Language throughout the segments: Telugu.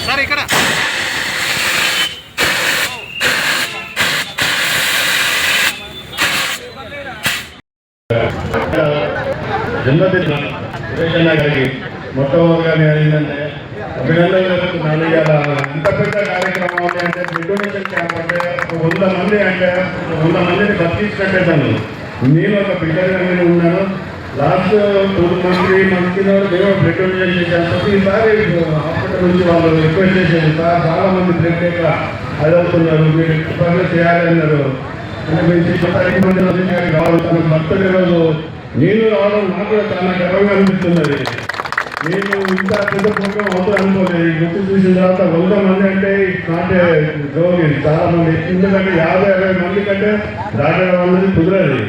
సార్ ఇక్కడ జన్మదిన సురేష్ గారికి మొట్టమొదటిగా ఏంటంటే అభినందనలు నలుగురు ఇంత పెద్ద కార్యక్రమం అంటే డొనేషన్ క్యాంప్ అంటే 100 మంది అంటే 100 మందిని బతికించినట్టే తను. నేను ఒక బిడ్డగా నేను ఉన్నాను. లాస్ట్ 2 మంత్స్ మేము బ్లడ్ డొనేషన్ చేశాను. ఈసారి హాస్పిటల్ నుంచి వాళ్ళు రిక్వెస్ట్ చేసేది సార్ చాలా మంది బ్లడ్ లేక అదవుతున్నారు, మీరు ఎక్కువ చేయాలి అన్నారు. అంటే మేము మంది కావాలి. తన బర్త్డే రోజు నేను రావడం నాకు కూడా చాలా గర్వంగా అనిపిస్తున్నది. నేను ఇంత పెద్ద ప్రోగ్రాం అవుతుంది అనుకోలేదు. గుర్తు చూసిన తర్వాత 100 మంది అంటే నాటే గౌరవ చాలా మంది, ఎందుకంటే 50-60 మంది కంటే దాటడం అన్నది కుదరదు.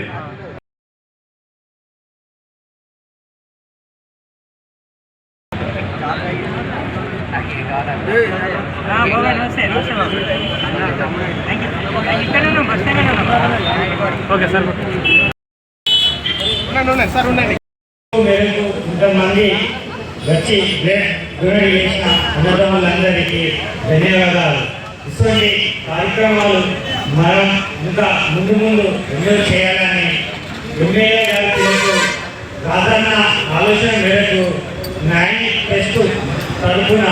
ఓకే సార్ సార్ ఉండండి. మేరకు ఇంతమంది వచ్చి బ్లడ్ డొనేట్ చేసిన అన్నదమ్ములందరికీ ధన్యవాదాలు. ఇటువంటి కార్యక్రమాలు మనం ఇంకా ముందు ఎన్నో చేయాలని ఎమ్మెల్యే గారి పేరుకు రాజన్న ఆలోచన మేరకు 9 టెస్ట్ తరఫున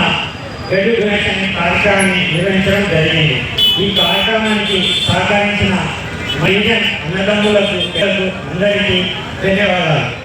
బ్లడ్ డొనేషన్ కార్యక్రమాన్ని నిర్వహించడం జరిగింది. ఈ కార్యక్రమానికి సహకరించిన మహిళ అన్నదమ్ములకు అందరికీ ధన్యవాదాలు.